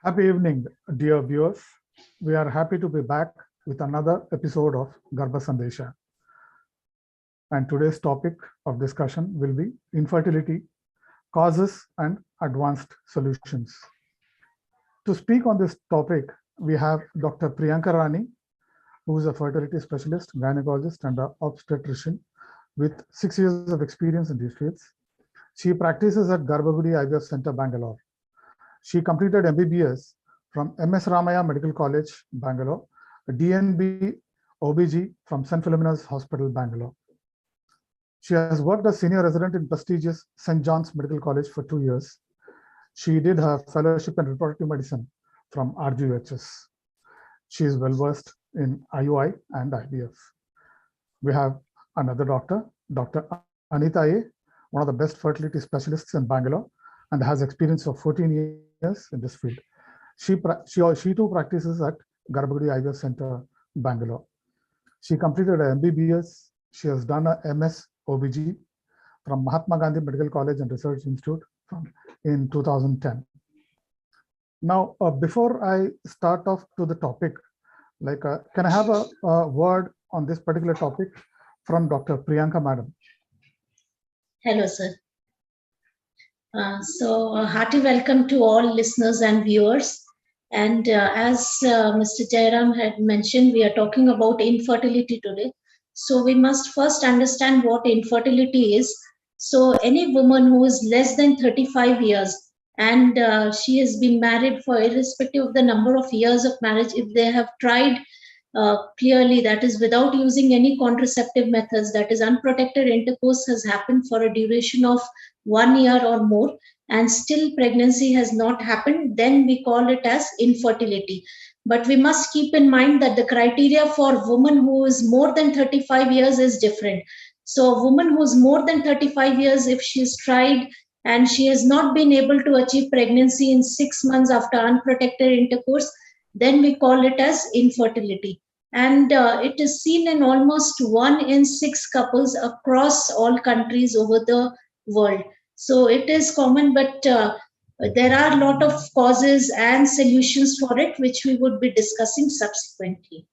Happy evening, dear viewers. We are happy to be back with another episode of GarbhaSandesha. And today's topic of discussion will be infertility, causes and advanced solutions. To speak on this topic, we have Dr. Priyanka Rani, who is a fertility specialist, gynecologist, and an obstetrician with 6 years of experience in these fields. She practices at Garbhagudi IVF Center, Bangalore. She completed MBBS from MS Ramaya Medical College, Bangalore, DNB OBG from St. Philomena's Hospital, Bangalore. She has worked as senior resident in prestigious St. John's Medical College for 2 years. She did her fellowship in reproductive medicine from RGUHS. She is well versed in IUI and IVF. We have another doctor, Dr. Anitha A., one of the best fertility specialists in Bangalore, and has experience of 14 years in this field. She too practices at Garbhagudi IVF Center, Bangalore. She completed an MBBS. She has done a MS OBG from Mahatma Gandhi Medical College and Research Institute in 2010. Now, before I start off to the topic, can I have a word on this particular topic from Dr. Priyanka, madam? Hello, sir. So hearty welcome to all listeners and viewers. And as Mr. Jairam had mentioned, we are talking about infertility today. So we must first understand what infertility is. So any woman who is less than 35 years and she has been married for irrespective of the number of years of marriage, if they have tried clearly, that is without using any contraceptive methods, that is unprotected intercourse has happened for a duration of 1 year or more, and still pregnancy has not happened, then we call it as infertility. But we must keep in mind that the criteria for woman who is more than 35 years is different. So a woman who is more than 35 years, if she's tried and she has not been able to achieve pregnancy in 6 months after unprotected intercourse, then we call it as infertility. And it is seen in almost 1 in 6 couples across all countries over the world. So it is common, but there are a lot of causes and solutions for it, which we would be discussing subsequently.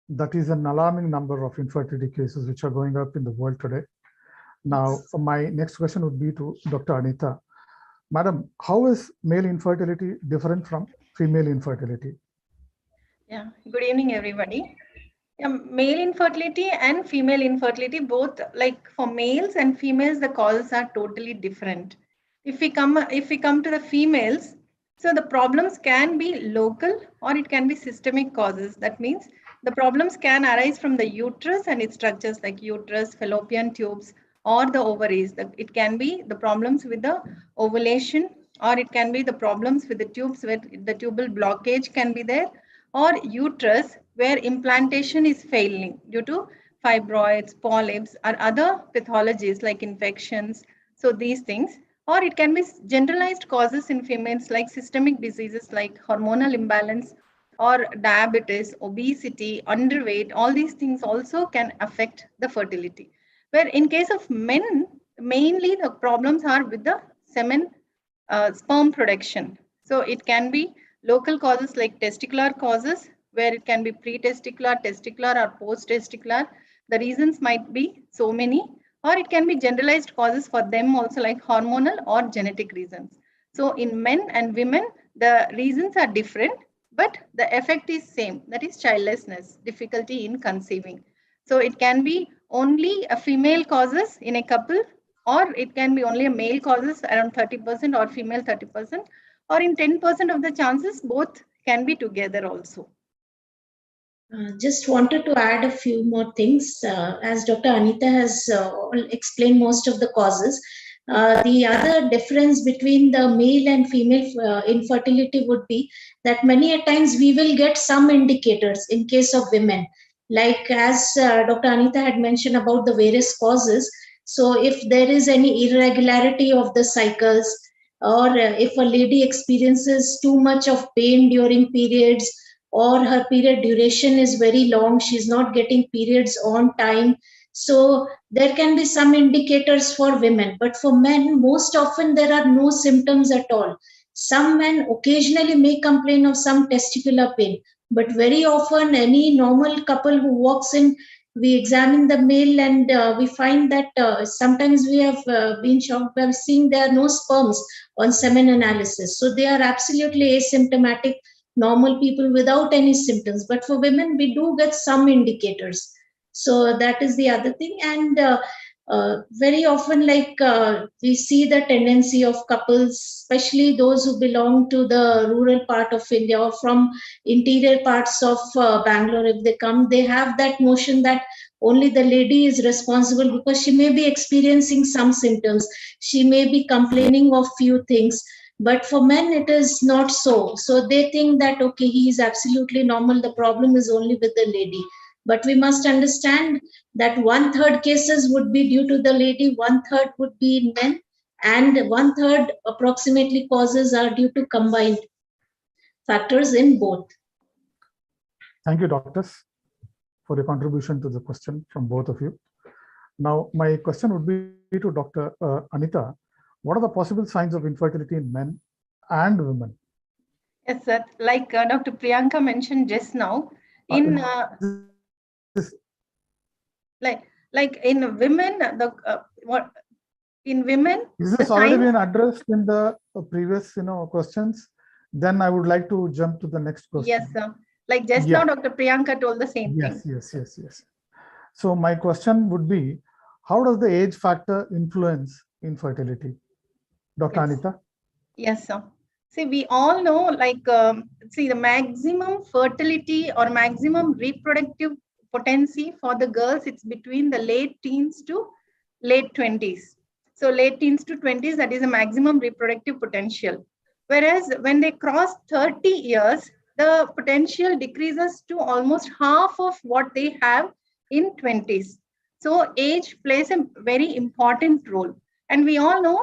That is an alarming number of infertility cases which are going up in the world today. Now, my next question would be to Dr. Anitha. Madam, how is male infertility different from female infertility? Yeah, good evening, everybody. Yeah, male infertility and female infertility, both like for males and females, the causes are totally different. If we come to the females, so the problems can be local or it can be systemic causes. That means the problems can arise from the uterus and its structures like uterus, fallopian tubes, or the ovaries. It can be the problems with the ovulation, or it can be the problems with the tubes where the tubal blockage can be there, or uterus where implantation is failing due to fibroids, polyps, or other pathologies like infections. So these things, or it can be generalized causes in females like systemic diseases like hormonal imbalance or diabetes, obesity, underweight. All these things also can affect the fertility. Where in case of men, mainly the problems are with the semen sperm production. So it can be local causes like testicular causes, where it can be pre-testicular, testicular, or post-testicular. The reasons might be so many, or it can be generalized causes for them also like hormonal or genetic reasons. So in men and women, the reasons are different, but the effect is same. That is childlessness, difficulty in conceiving. So it can be only a female causes in a couple, or it can be only a male causes around 30% or female 30%, or in 10% of the chances, both can be together also. Just wanted to add a few more things. As Dr. Anitha has explained most of the causes, the other difference between the male and female infertility would be that many a times we will get some indicators in case of women. Like as Dr. Anitha had mentioned about the various causes. So if there is any irregularity of the cycles, or if a lady experiences too much of pain during periods, or her period duration is very long, she's not getting periods on time. So there can be some indicators for women, but for men, most often there are no symptoms at all. Some men occasionally may complain of some testicular pain, but very often any normal couple who walks in, we examine the male and we find that sometimes we have been shocked by seeing there are no sperms on semen analysis. So they are absolutely asymptomatic, normal people without any symptoms. But for women, we do get some indicators. So that is the other thing. And very often, like we see the tendency of couples, especially those who belong to the rural part of India or from interior parts of Bangalore, if they come, they have that notion that only the lady is responsible because she may be experiencing some symptoms, she may be complaining of few things. But for men, it is not so. So they think that, okay, he is absolutely normal, the problem is only with the lady. But we must understand that 1/3 cases would be due to the lady, 1/3 would be in men, and 1/3 approximately causes are due to combined factors in both. Thank you, doctors, for your contribution to the question from both of you. Now, my question would be to Dr. Anitha. What are the possible signs of infertility in men and women? Yes, sir. Like Dr. Priyanka mentioned just now, in like in women, in women, is this already been addressed in the previous questions? Then I would like to jump to the next question. Yes, sir. Like just now, Dr. Priyanka told the same thing. Yes. So my question would be, how does the age factor influence infertility? Dr. Anitha? Yes, sir. See, we all know, like, see, the maximum fertility or maximum reproductive potency for the girls, it's between the late teens to late 20s. So late teens to 20s, that is a maximum reproductive potential. Whereas when they cross 30 years, the potential decreases to almost half of what they have in 20s. So age plays a very important role. And we all know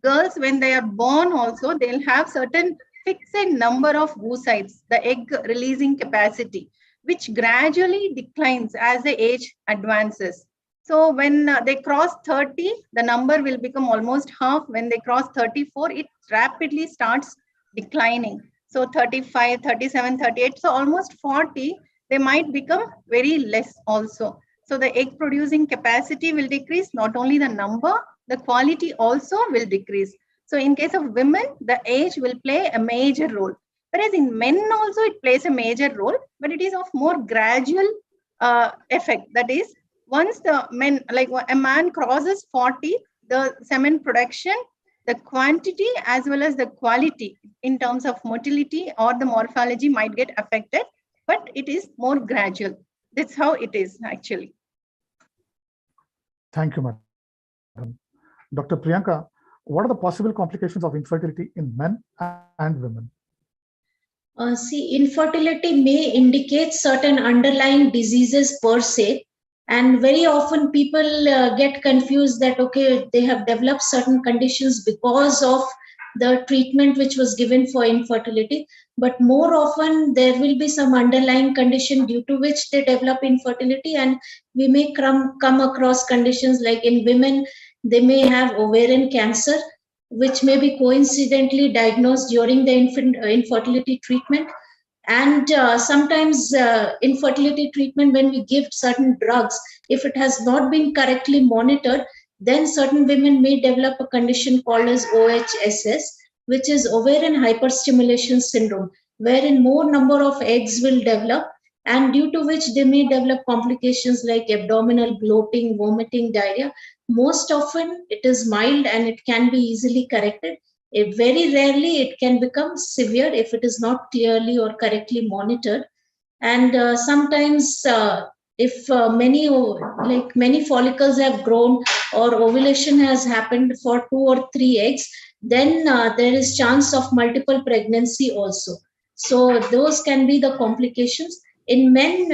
girls, when they are born also, they'll have certain fixed number of oocytes, the egg releasing capacity, which gradually declines as the age advances. So when they cross 30, the number will become almost half. When they cross 34, it rapidly starts declining. So 35, 37, 38, so almost 40, they might become very less also. So the egg producing capacity will decrease, not only the number, the quality also will decrease. So in case of women, the age will play a major role. Whereas in men also it plays a major role, but it is of more gradual effect. That is, once the men, like a man crosses 40, the semen production, the quantity as well as the quality in terms of motility or the morphology might get affected, but it is more gradual. That's how it is actually. Thank you, madam. Dr. Priyanka, what are the possible complications of infertility in men and women? See, infertility may indicate certain underlying diseases per se, and very often people get confused that, okay, they have developed certain conditions because of the treatment which was given for infertility, but more often there will be some underlying condition due to which they develop infertility, and we may come across conditions like in women, they may have ovarian cancer, which may be coincidentally diagnosed during the infertility treatment. And sometimes infertility treatment, when we give certain drugs, if it has not been correctly monitored, then certain women may develop a condition called as OHSS, which is ovarian hyperstimulation syndrome, wherein more number of eggs will develop, and due to which they may develop complications like abdominal bloating, vomiting, diarrhea. Most often it is mild and it can be easily corrected. Very rarely it can become severe if it is not clearly or correctly monitored. And sometimes if many follicles have grown or ovulation has happened for 2 or 3 eggs, then there is chance of multiple pregnancy also. So those can be the complications. In men,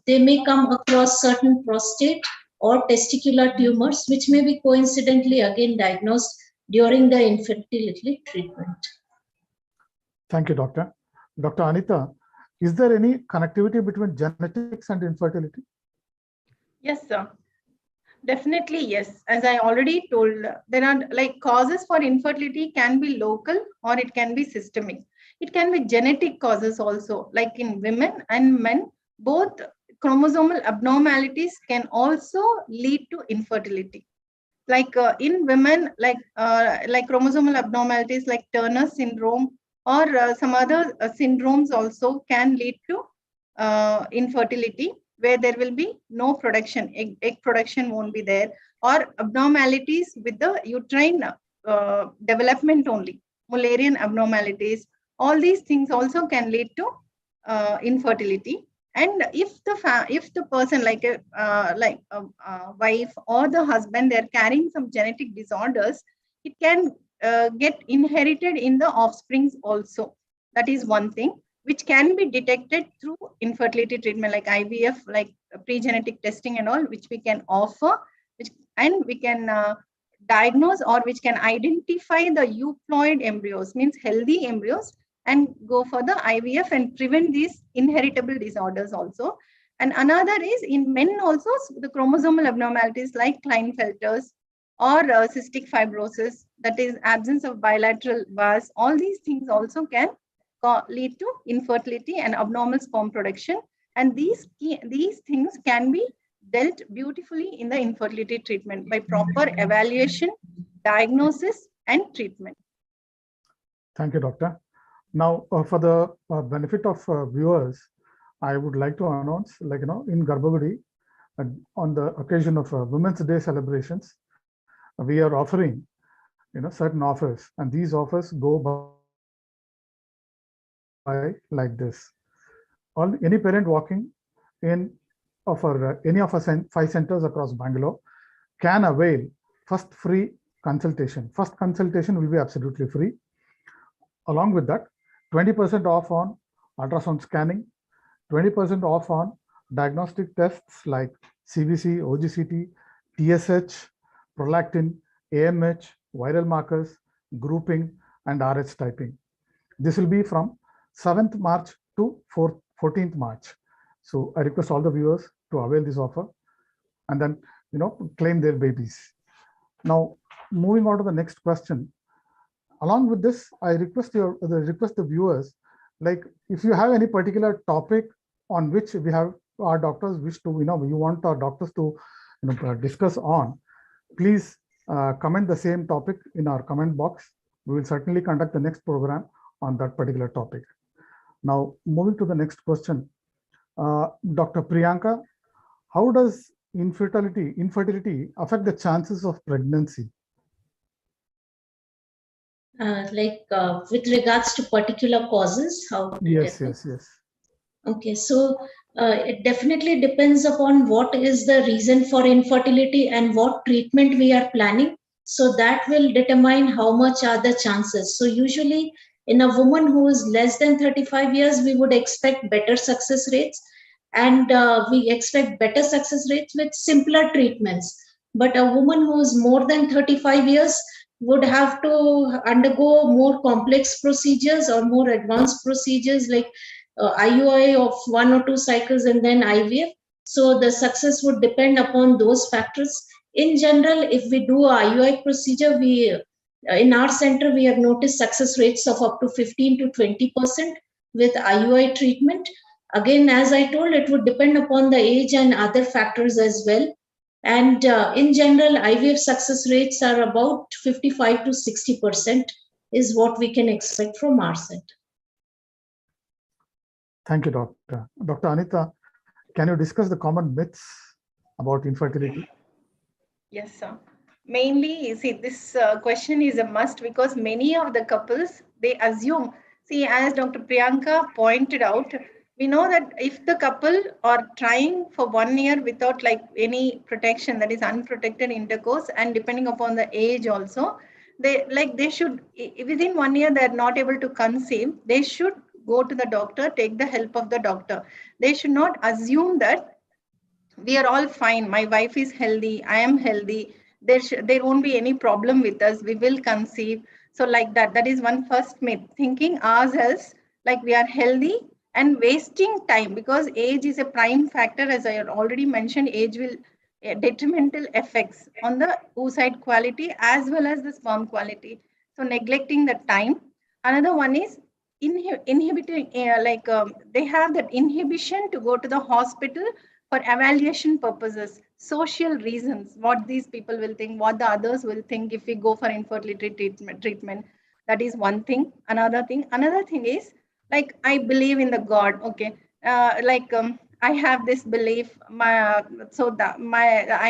they may come across certain prostate or testicular tumors, which may be coincidentally again diagnosed during the infertility treatment. Thank you, Doctor. Dr. Anitha, is there any connectivity between genetics and infertility? Yes, sir. Definitely, yes. As I already told, there are like causes for infertility can be local or it can be systemic. It can be genetic causes also, like in women and men, both chromosomal abnormalities can also lead to infertility. Like in women, like chromosomal abnormalities like Turner syndrome or some other syndromes also can lead to infertility, where there will be no production, egg production won't be there, or abnormalities with the uterine development only, Mullerian abnormalities. All these things also can lead to infertility. And if the person, like a wife or the husband, they're carrying some genetic disorders, it can get inherited in the offsprings also. That is one thing which can be detected through infertility treatment like IVF, like pre-genetic testing and all, which we can offer, and we can diagnose, or which can identify the euploid embryos, means healthy embryos, and go for the IVF and prevent these inheritable disorders also. And another is in men also, the chromosomal abnormalities like Klinefelter's or cystic fibrosis, that is absence of bilateral bars. All these things also can lead to infertility and abnormal sperm production. And these things can be dealt beautifully in the infertility treatment by proper evaluation, diagnosis, and treatment. Thank you, Doctor. Now, for the benefit of viewers, I would like to announce, like, in Garbhavadi, on the occasion of Women's Day celebrations, we are offering, certain offers, and these offers go by like this. Any parent walking in of our any of our 5 centers across Bangalore can avail first free consultation. First consultation will be absolutely free. Along with that, 20% off on ultrasound scanning, 20% off on diagnostic tests like CBC, OGCT, TSH, prolactin, AMH, viral markers, grouping, and RH typing. This will be from 7th March to 14th March. So I request all the viewers to avail this offer and then, claim their babies. Now, moving on to the next question. Along with this, I request the viewers, like, if you have any particular topic on which we have our doctors wish to, you want our doctors to, discuss on, please comment the same topic in our comment box. We will certainly conduct the next program on that particular topic. Now, moving to the next question, Dr. Priyanka, how does infertility affect the chances of pregnancy? With regards to particular causes, how? Yes. Okay, so it definitely depends upon what is the reason for infertility and what treatment we are planning. So that will determine how much are the chances. So usually in a woman who is less than 35 years, we would expect better success rates, and we expect better success rates with simpler treatments. But a woman who is more than 35 years would have to undergo more complex procedures or more advanced procedures like IUI of 1 or 2 cycles and then IVF. So the success would depend upon those factors. In general, if we do a IUI procedure, in our center, we have noticed success rates of up to 15 to 20% with IUI treatment. Again, as I told, it would depend upon the age and other factors as well. And in general, IVF success rates are about 55 to 60% is what we can expect from our center. Thank you, Doctor. Dr. Anitha, can you discuss the common myths about infertility? Yes, sir. Mainly, see, this question is a must because many of the couples, they assume, see, as Dr. Priyanka pointed out, we know that if the couple are trying for 1 year without like any protection, that is unprotected intercourse, and depending upon the age also, they should, within 1 year, they're not able to conceive, they should go to the doctor, take the help of the doctor. They should not assume that we are all fine. My wife is healthy. I am healthy. There won't be any problem with us. We will conceive. So like that. That is one first myth. Thinking ourselves like we are healthy and wasting time, because age is a prime factor. As I had already mentioned, age will detrimental effects on the oocyte quality as well as the sperm quality. So neglecting the time. Another one is inhibiting, they have that inhibition to go to the hospital for evaluation purposes, social reasons, what these people will think, what the others will think if we go for infertility treatment. That is one thing. Another thing is, like, I believe in the God. Okay, I have this belief. I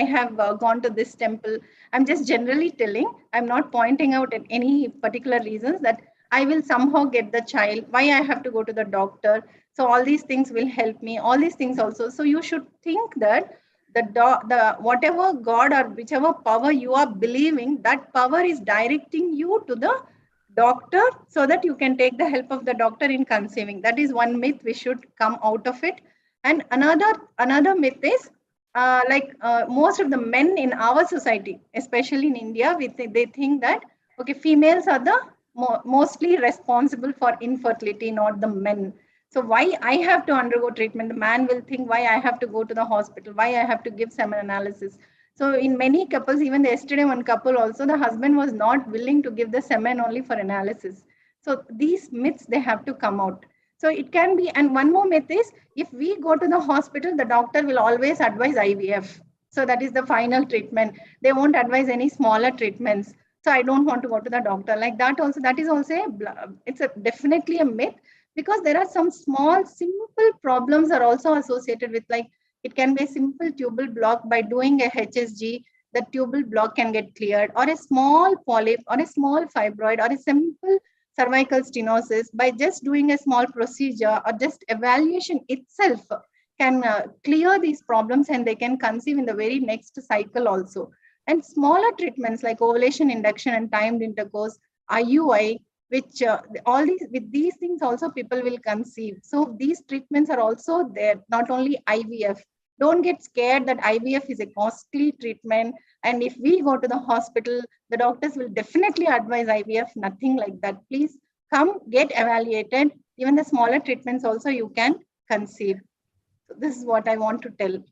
have gone to this temple. I'm just generally telling. I'm not pointing out at any particular reasons that I will somehow get the child. Why I have to go to the doctor? So all these things will help me. All these things also. So you should think that the whatever God or whichever power you are believing, that power is directing you to the doctor so that you can take the help of the doctor in conceiving. That is one myth. We should come out of it. And another myth is, most of the men in our society, especially in India, they think that, okay, females are the mostly responsible for infertility, not the men. So why I have to undergo treatment? The man will think, why I have to go to the hospital, why I have to give semen analysis. So in many couples, even yesterday one couple also, the husband was not willing to give the semen only for analysis. So these myths, they have to come out. So it can be, and one more myth is, if we go to the hospital, the doctor will always advise IVF. So that is the final treatment. They won't advise any smaller treatments. So I don't want to go to the doctor. Like that also, that is also it's definitely a myth, because there are some small, simple problems are also associated with, like, it can be a simple tubal block. By doing a HSG, the tubal block can get cleared, or a small polyp, or a small fibroid, or a simple cervical stenosis. By just doing a small procedure or just evaluation itself can clear these problems, and they can conceive in the very next cycle also. And smaller treatments like ovulation induction and timed intercourse, IUI, which all these, with these things also people will conceive. So these treatments are also there, not only IVF. Don't get scared that IVF is a costly treatment, and if we go to the hospital, the doctors will definitely advise IVF. Nothing like that. Please come, get evaluated. Even the smaller treatments also you can conceive. So this is what I want to tell.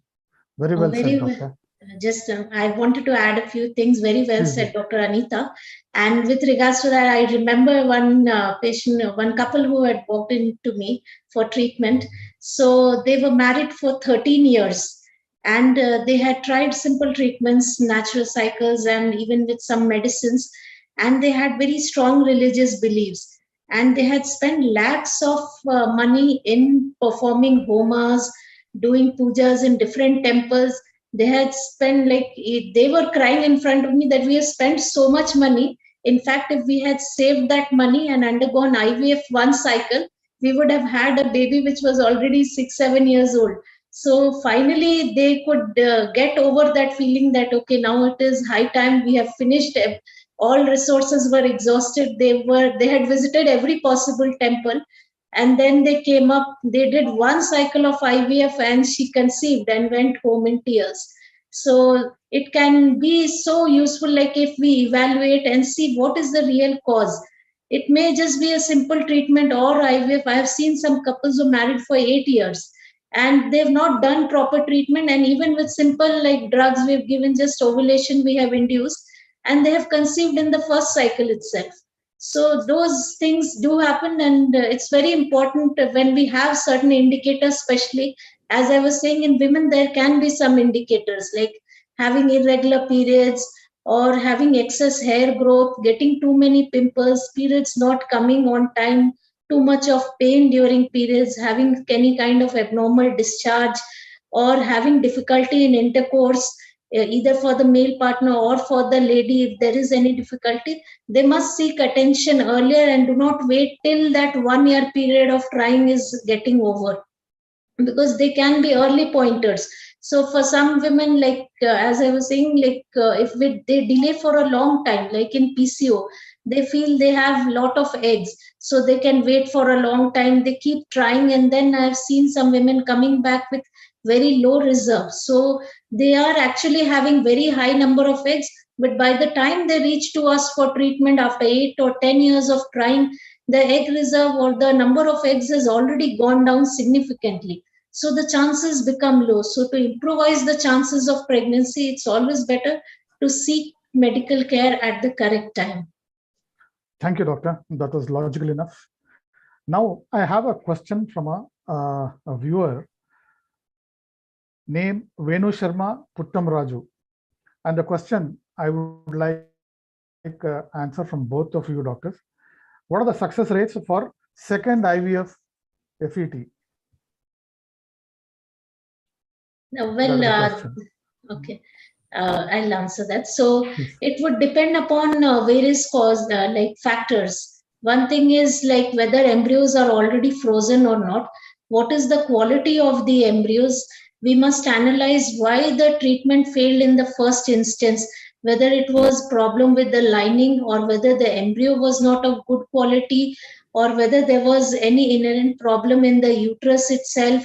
Very well Very said, well. doctor. Just I wanted to add a few things. Very well said, Dr. Anitha. And with regards to that, I remember one one couple who had walked into me for treatment. So they were married for 13 years, and they had tried simple treatments, natural cycles, and even with some medicines. And they had very strong religious beliefs. And they had spent lakhs of money in performing homas, doing pujas in different temples. They had spent, like, they were crying in front of me that we have spent so much money. In fact, if we had saved that money and undergone IVF one cycle, we would have had a baby which was already 6-7 years old. So finally they could get over that feeling that, okay, now it is high time, we have finished, all resources were exhausted. They had visited every possible temple, and then they came up, they did one cycle of IVF, and she conceived and went home in tears. So it can be so useful, like, if we evaluate and see what is the real cause. It may just be a simple treatment or IVF. I have seen some couples who married for 8 years and they've not done proper treatment, and even with simple like drugs we've given, just ovulation we have induced, and they have conceived in the first cycle itself. So those things do happen, and it's very important when we have certain indicators, especially as I was saying, in women there can be some indicators like having irregular periods or having excess hair growth, getting too many pimples, periods not coming on time, too much of pain during periods, having any kind of abnormal discharge, or having difficulty in intercourse, either for the male partner or for the lady. If there is any difficulty, they must seek attention earlier and do not wait till that 1 year period of trying is getting over, because they can be early pointers. So for some women, like as I was saying, like if they delay for a long time, like in PCO, they feel they have lot of eggs, so they can wait for a long time, they keep trying, and then I've seen some women coming back with very low reserve. So they are actually having very high number of eggs, but by the time they reach to us for treatment after 8 or 10 years of trying, the egg reserve or the number of eggs has already gone down significantly. So the chances become low. So to improvise the chances of pregnancy, it's always better to seek medical care at the correct time. Thank you, doctor. That was logical enough. Now, I have a question from a viewer named Venu Sharma Puttam Raju. And the question I would like answer from both of you doctors. What are the success rates for second IVF FET? Okay. I'll answer that. So it would depend upon various like factors. One thing is like whether embryos are already frozen or not. What is the quality of the embryos? We must analyze why the treatment failed in the first instance, whether it was problem with the lining or whether the embryo was not of good quality or whether there was any inherent problem in the uterus itself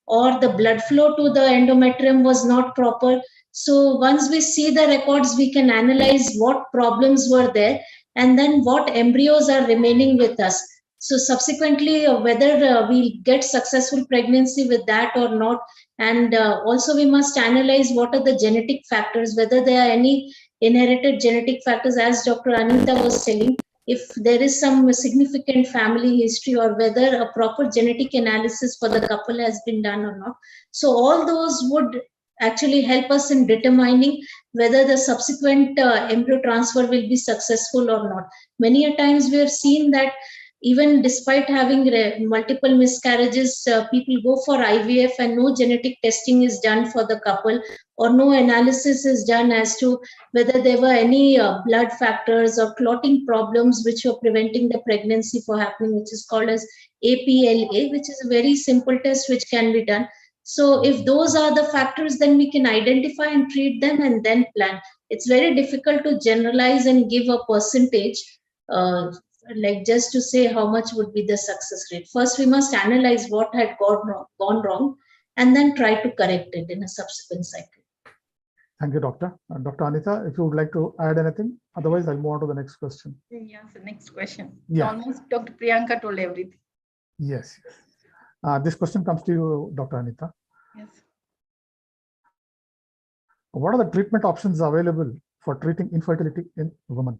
or the blood flow to the endometrium was not proper. So once we see the records, we can analyze what problems were there and then what embryos are remaining with us. So subsequently, whether we get successful pregnancy with that or not. And also we must analyze what are the genetic factors, whether there are any inherited genetic factors, as Dr. Anitha was telling, if there is some significant family history or whether a proper genetic analysis for the couple has been done or not. So all those would actually help us in determining whether the subsequent embryo transfer will be successful or not. Many a times we have seen that even despite having multiple miscarriages, people go for IVF and no genetic testing is done for the couple or no analysis is done as to whether there were any blood factors or clotting problems which were preventing the pregnancy from happening, which is called as APLA, which is a very simple test which can be done. So if those are the factors, then we can identify and treat them and then plan. It's very difficult to generalize and give a percentage, like just to say how much would be the success rate. First, we must analyze what had gone wrong, and then try to correct it in a subsequent cycle. Thank you, Doctor. Dr. Anitha, if you would like to add anything, otherwise I'll move on to the next question. Yes, the next question. Yeah. Almost Dr. Priyanka told everything. Yes. This question comes to you, Dr. Anitha. Yes. What are the treatment options available for treating infertility in women?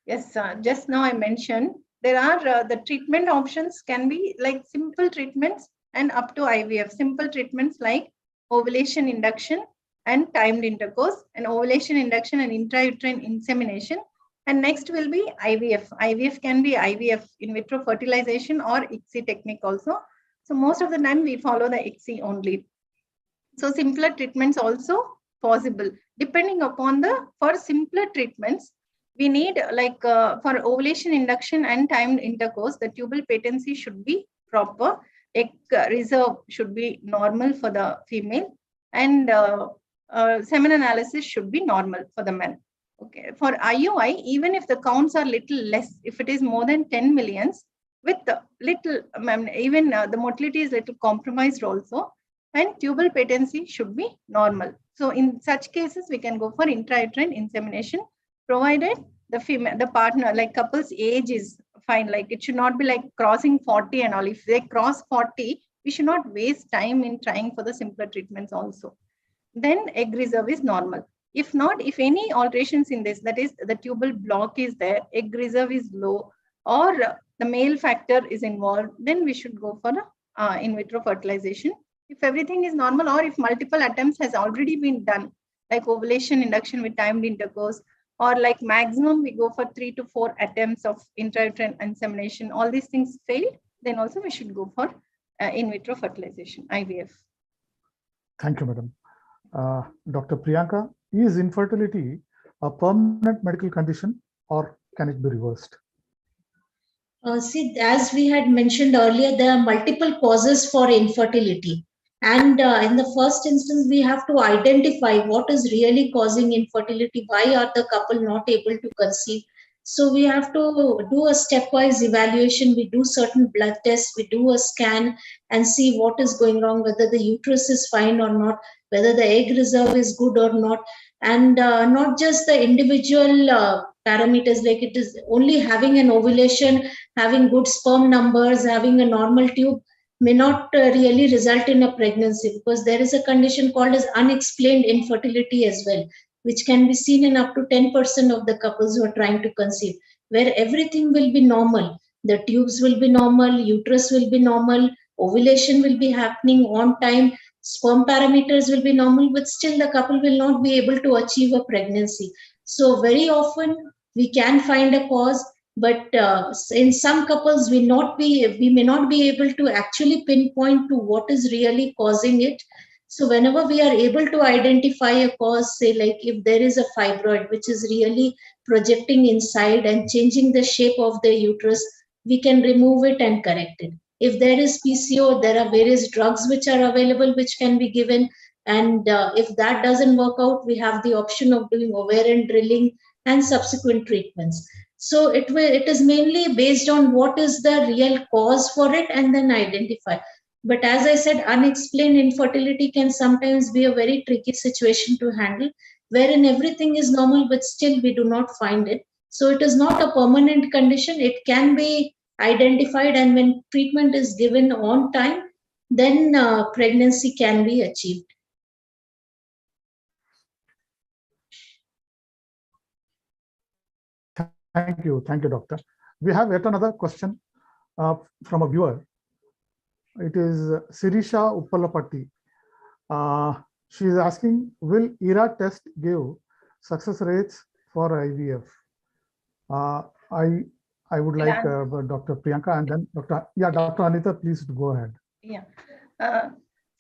Yes, just now I mentioned there are the treatment options can be like simple treatments and up to IVF. Simple treatments like ovulation induction and timed intercourse, and ovulation induction and intrauterine insemination. And next will be IVF. IVF can be IVF, in vitro fertilization, or ICSI technique also. So most of the time we follow the ICSI only. So simpler treatments also possible. Depending upon for simpler treatments, we need like for ovulation induction and timed intercourse, the tubal patency should be proper. Egg reserve should be normal for the female, and semen analysis should be normal for the men. Okay. For IUI, even if the counts are little less, if it is more than 10 millions, with little, even the motility is little compromised also, and tubal patency should be normal. So in such cases, we can go for intrauterine insemination, provided the partner, like couple's age is fine. Like it should not be like crossing 40 and all. If they cross 40, we should not waste time in trying for the simpler treatments also. Then egg reserve is normal. If not, if any alterations in this, that is the tubal block is there, egg reserve is low, or the male factor is involved, then we should go for in vitro fertilization. If everything is normal, or if multiple attempts has already been done, like ovulation induction with timed intercourse, or like maximum we go for 3 to 4 attempts of intrauterine insemination, all these things failed, then also we should go for in vitro fertilization, IVF. Thank you, madam. Dr. Priyanka, is infertility a permanent medical condition or can it be reversed? See, as we had mentioned earlier, there are multiple causes for infertility. And in the first instance, we have to identify what is really causing infertility. Why are the couple not able to conceive? So we have to do a stepwise evaluation. We do certain blood tests, we do a scan and see what is going wrong, whether the uterus is fine or not, whether the egg reserve is good or not. And not just the individual parameters, like it is only having an ovulation, having good sperm numbers, having a normal tube may not really result in a pregnancy, because there is a condition called as unexplained infertility as well, which can be seen in up to 10% of the couples who are trying to conceive, where everything will be normal. The tubes will be normal, uterus will be normal, ovulation will be happening on time, sperm parameters will be normal, but still the couple will not be able to achieve a pregnancy. So very often we can find a cause, but in some couples we may not be able to actually pinpoint to what is really causing it. So whenever we are able to identify a cause, say like if there is a fibroid which is really projecting inside and changing the shape of the uterus, we can remove it and correct it. If there is PCO, there are various drugs which are available which can be given, and if that doesn't work out, we have the option of doing ovarian drilling and subsequent treatments. So it is mainly based on what is the real cause for it and then identify. But as I said, unexplained infertility can sometimes be a very tricky situation to handle, wherein everything is normal but still we do not find it. So it is not a permanent condition. It can be identified, and when treatment is given on time, then pregnancy can be achieved. Thank you, doctor. We have yet another question from a viewer. It is Sirisha Uppalapatti. She is asking, will ERA test give success rates for IVF? I would like Dr. Priyanka and then Dr. Anitha, please go ahead. Yeah.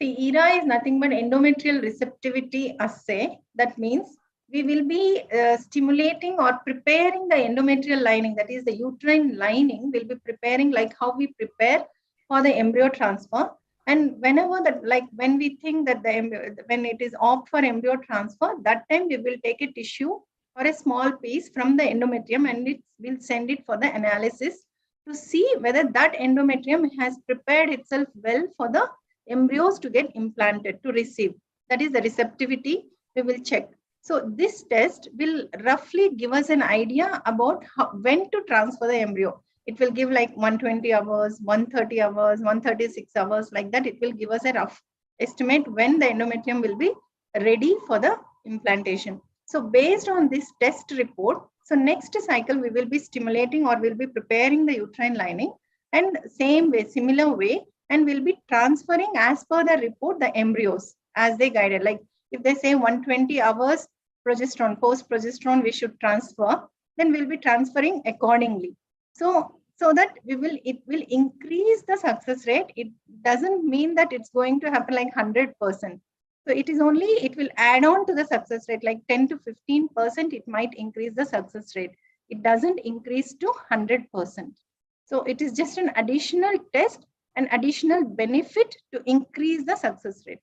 See, ERA is nothing but endometrial receptivity assay. That means we will be stimulating or preparing the endometrial lining, that is the uterine lining, will be preparing like how we prepare for the embryo transfer. And whenever that, like when we think that the embryo, when it is opt for embryo transfer, that time we will take a tissue or a small piece from the endometrium and it will send it for the analysis to see whether that endometrium has prepared itself well for the embryos to get implanted, to receive. That is the receptivity we will check. So this test will roughly give us an idea about when to transfer the embryo. It will give like 120 hours, 130 hours, 136 hours, like that. It will give us a rough estimate when the endometrium will be ready for the implantation. So based on this test report, so next cycle we will be stimulating or will be preparing the uterine lining, and same way, similar way, and we'll be transferring as per the report the embryos as they guided. Like if they say 120 hours progesterone, post-progesterone we should transfer, then we'll be transferring accordingly. So that it will increase the success rate. It doesn't mean that it's going to happen like 100%. So it is only, it will add on to the success rate, like 10 to 15%, it might increase the success rate. It doesn't increase to 100%. So it is just an additional test, an additional benefit to increase the success rate.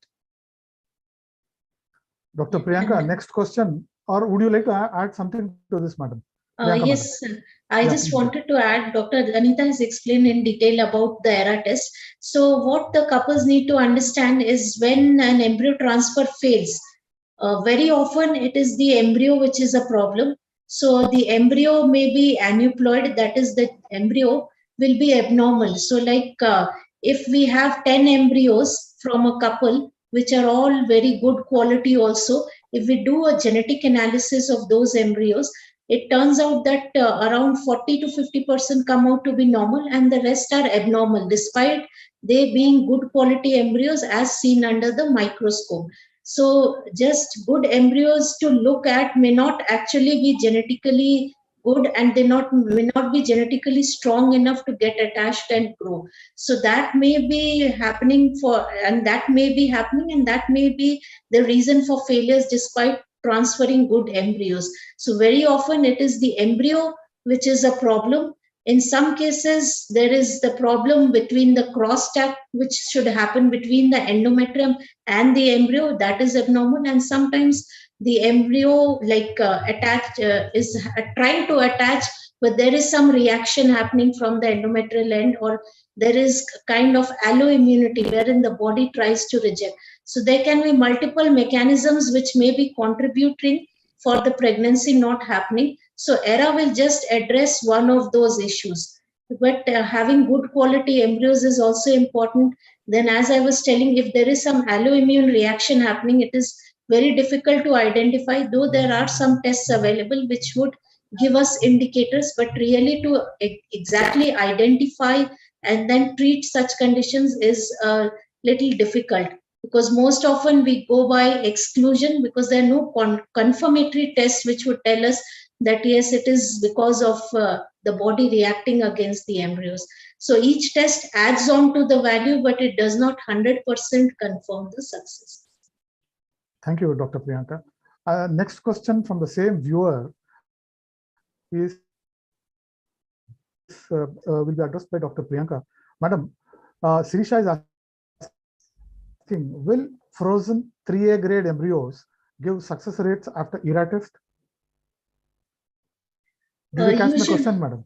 Dr. Priyanka, next question, or would you like to add something to this, madam? Yes, I just wanted to add, Dr. Anitha has explained in detail about the ERA test. So what the couples need to understand is when an embryo transfer fails, very often it is the embryo which is a problem. So the embryo may be aneuploid, that is the embryo will be abnormal. So like if we have 10 embryos from a couple, which are all very good quality also, if we do a genetic analysis of those embryos, it turns out that around 40 to 50% come out to be normal and the rest are abnormal, despite they being good quality embryos as seen under the microscope. So just good embryos to look at may not actually be genetically good, and they may not be genetically strong enough to get attached and grow. So that may be happening and that may be the reason for failures despite transferring good embryos. So very often it is the embryo which is a problem. In some cases, there is the problem between the cross-stack, which should happen between the endometrium and the embryo, that is abnormal. And sometimes the embryo is trying to attach, but there is some reaction happening from the endometrial end, or there is kind of alloimmunity wherein the body tries to reject. So there can be multiple mechanisms which may be contributing for the pregnancy not happening. So ERA will just address one of those issues. but having good quality embryos is also important. Then, as I was telling, if there is some alloimmune reaction happening, it is very difficult to identify, though there are some tests available which would give us indicators, but really to exactly identify and then treat such conditions is a little difficult, because most often we go by exclusion because there are no confirmatory tests which would tell us that yes, it is because of the body reacting against the embryos. So each test adds on to the value, but it does not 100% confirm the success. Thank you, Dr. Priyanka. Next question from the same viewer is will be addressed by Dr. Priyanka. Madam, Sirisha is asking, will frozen 3A grade embryos give success rates after ERA test? Did you catch my question, madam?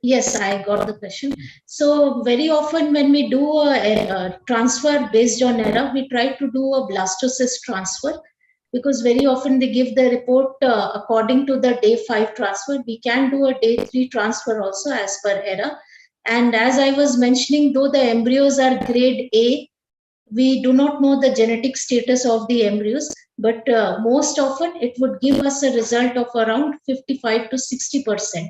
Yes, I got the question. So very often when we do a transfer based on ERA, we try to do a blastocyst transfer, because very often they give the report according to the day 5 transfer. We can do a day 3 transfer also as per ERA. And as I was mentioning, though the embryos are grade A, we do not know the genetic status of the embryos, but most often it would give us a result of around 55 to 60%.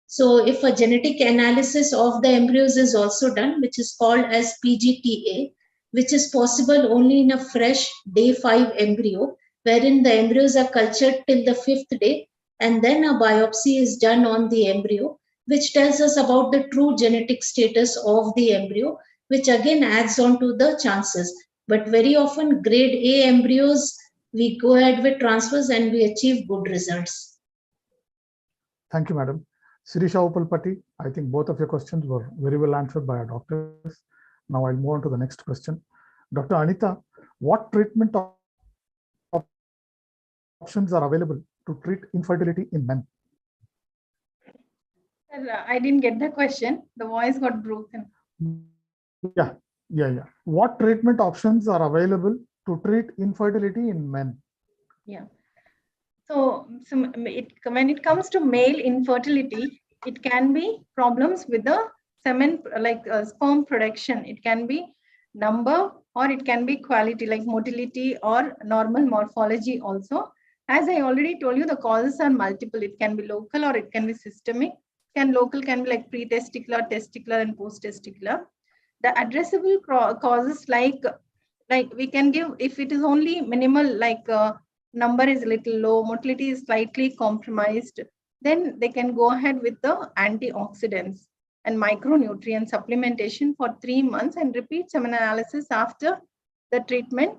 So if a genetic analysis of the embryos is also done, which is called as PGTA, which is possible only in a fresh day 5 embryo, wherein the embryos are cultured till the 5th day, and then a biopsy is done on the embryo, which tells us about the true genetic status of the embryo, which again adds on to the chances. But very often grade A embryos, we go ahead with transfers and we achieve good results. Thank you, madam. Sirisha Upalpati, I think both of your questions were very well answered by our doctors. Now I'll move on to the next question. Dr. Anitha, what treatment options are available to treat infertility in men? I didn't get the question. The voice got broken. Yeah. What treatment options are available to treat infertility in men? Yeah. So when it comes to male infertility, it can be problems with the semen, like sperm production. It can be number, or it can be quality, like motility or normal morphology also. As I already told you, the causes are multiple. It can be local or it can be systemic. Local can be like pre-testicular, testicular, and post-testicular. The addressable causes like we can give, if it is only minimal, like number is a little low, motility is slightly compromised, then they can go ahead with the antioxidants and micronutrient supplementation for 3 months and repeat semen analysis after the treatment.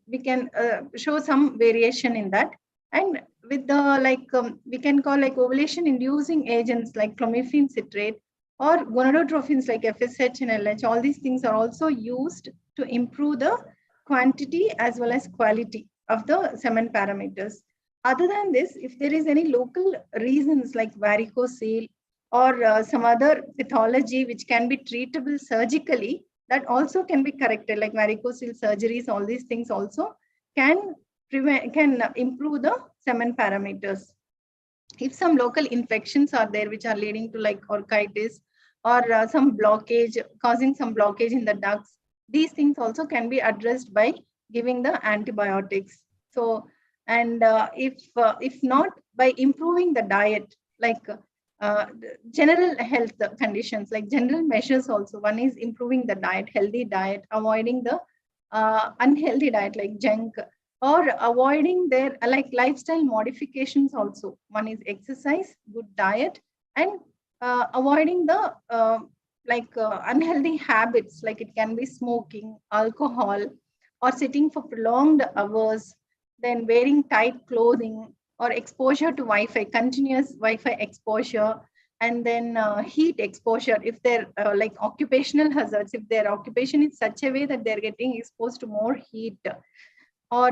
We can show some variation in that. And with the we can call like ovulation inducing agents like clomiphene citrate or gonadotrophins like FSH and LH. All these things are also used to improve the quantity as well as quality of the semen parameters. Other than this, if there is any local reasons like varicocele or some other pathology which can be treatable surgically, that also can be corrected, like varicocele surgeries. All these things also can improve the semen parameters. If some local infections are there which are leading to like orchitis or some blockage, causing some blockage in the ducts, these things also can be addressed by giving the antibiotics. So, and if not, by improving the diet, like general health conditions, like general measures also. One is improving the diet, healthy diet, avoiding the unhealthy diet like junk, or avoiding their like lifestyle modifications also. One is exercise, good diet, and avoiding the unhealthy habits, like it can be smoking, alcohol, or sitting for prolonged hours, then wearing tight clothing, or exposure to Wi-Fi, continuous Wi-Fi exposure, and then heat exposure. If they're like occupational hazards, if their occupation is such a way that they're getting exposed to more heat, or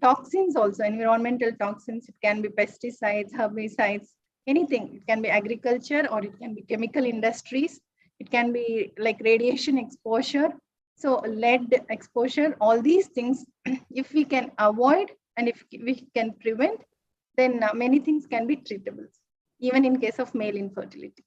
toxins also, environmental toxins. It can be pesticides, herbicides, anything. It can be agriculture or it can be chemical industries. It can be like radiation exposure. So lead exposure, all these things, if we can avoid and if we can prevent, then many things can be treatable, even in case of male infertility.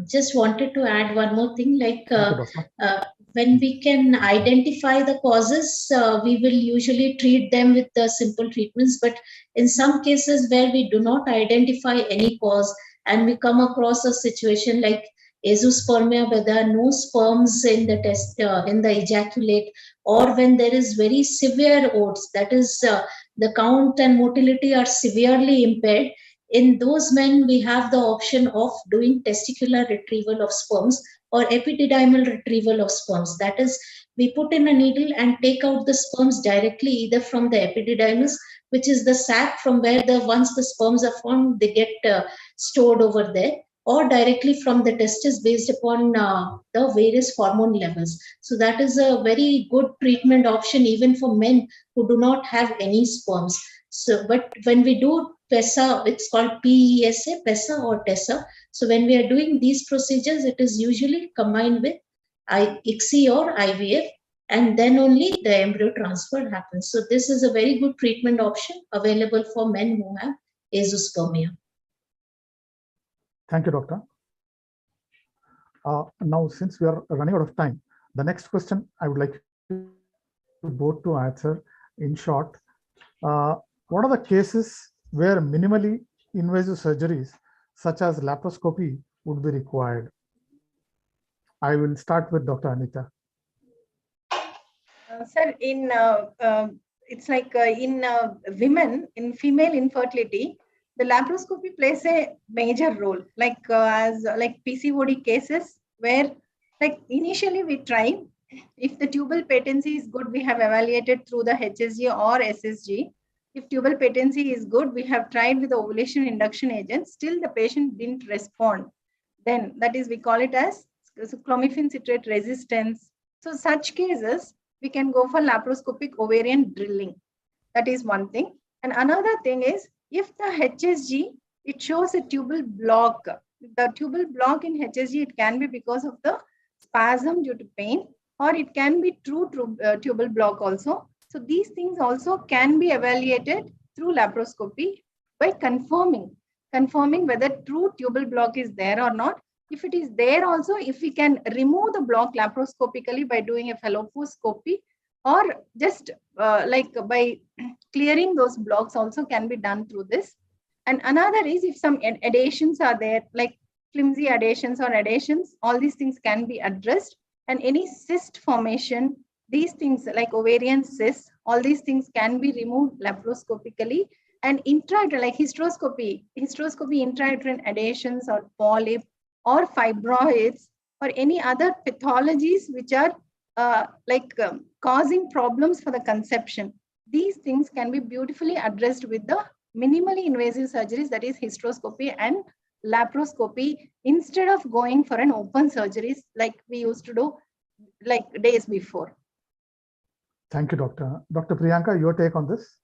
Just wanted to add one more thing, like Thank you, doctor. when we can identify the causes, we will usually treat them with the simple treatments. But in some cases where we do not identify any cause and we come across a situation like azoospermia, where there are no sperms in the test, in the ejaculate, or when there is very severe OATs, that is, the count and motility are severely impaired. In those men, we have the option of doing testicular retrieval of sperms or epididymal retrieval of sperms. That is, we put in a needle and take out the sperms directly, either from the epididymis, which is the sac from where the once the sperms are formed, they get stored over there, or directly from the testis based upon the various hormone levels. So that is a very good treatment option even for men who do not have any sperms. So, but when we do PESA, it's called PESA, PESA or TESA. So when we are doing these procedures, it is usually combined with ICSI or IVF, and then only the embryo transfer happens. So this is a very good treatment option available for men who have azoospermia. Thank you, doctor. Now, since we are running out of time, the next question I would like you both to answer in short. What are the cases where minimally invasive surgeries such as laparoscopy would be required? I will start with Dr. Anitha. Sir, it's like in women, in female infertility, the laparoscopy plays a major role, like as like PCOD cases where like initially we try, if the tubal patency is good, we have evaluated through the HSG or SSG. If tubal patency is good, we have tried with the ovulation induction agent, still the patient didn't respond. Then that is, we call it as clomiphene citrate resistance. So such cases, we can go for laparoscopic ovarian drilling. That is one thing. And another thing is, if the HSG, it shows a tubal block. The tubal block in HSG, it can be because of the spasm due to pain, or it can be true tubal block also. So these things also can be evaluated through laparoscopy by confirming whether true tubal block is there or not. If it is there also, if we can remove the block laparoscopically by doing a falloposcopy, or just like by clearing those blocks also can be done through this. And another is, if some adhesions are there, like flimsy adhesions or adhesions, all these things can be addressed. And any cyst formation, these things like ovarian cysts, all these things can be removed laparoscopically. And intrauterine, like hysteroscopy intrauterine adhesions or polyp or fibroids or any other pathologies which are causing problems for the conception. These things can be beautifully addressed with the minimally invasive surgeries, that is hysteroscopy and laparoscopy, instead of going for an open surgeries like we used to do like days before. Thank you, Doctor. Dr. Priyanka, your take on this?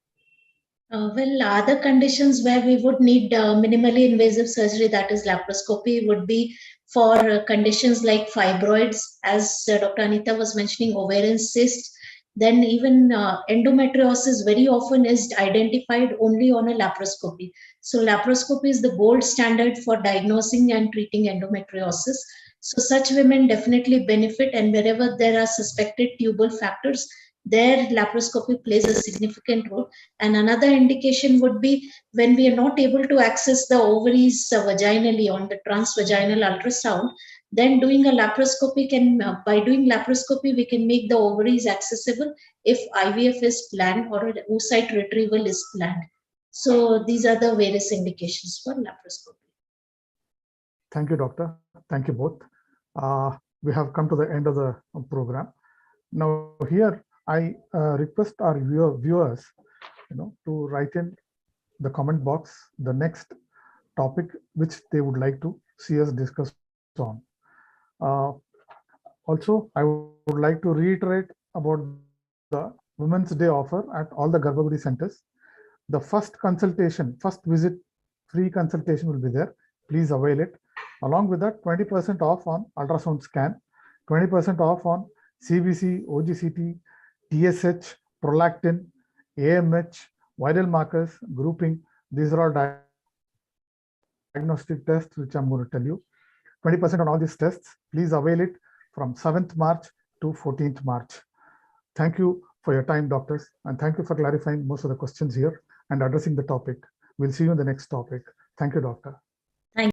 Well, other conditions where we would need minimally invasive surgery, that is laparoscopy, would be for conditions like fibroids, as Dr. Anitha was mentioning, ovarian cysts. Then even endometriosis very often is identified only on a laparoscopy. So laparoscopy is the gold standard for diagnosing and treating endometriosis. So such women definitely benefit, and wherever there are suspected tubal factors, there laparoscopy plays a significant role. And another indication would be when we are not able to access the ovaries vaginally on the transvaginal ultrasound, then doing a laparoscopy can, by doing laparoscopy, we can make the ovaries accessible if IVF is planned or an oocyte retrieval is planned. So these are the various indications for laparoscopy. Thank you, doctor. Thank you both. We have come to the end of the program. Now here, I request our viewers, to write in the comment box the next topic which they would like to see us discuss on. Also, I would like to reiterate about the Women's Day offer at all the Garbhagudi centers. The first consultation, first visit, free consultation will be there. Please avail it. Along with that, 20% off on ultrasound scan, 20% off on CBC, OGCT, TSH, prolactin, AMH, viral markers, grouping. These are all diagnostic tests which I'm going to tell you. 20% on all these tests. Please avail it from 7th March to 14th March. Thank you for your time, doctors, and thank you for clarifying most of the questions here and addressing the topic. We'll see you in the next topic. Thank you, doctor.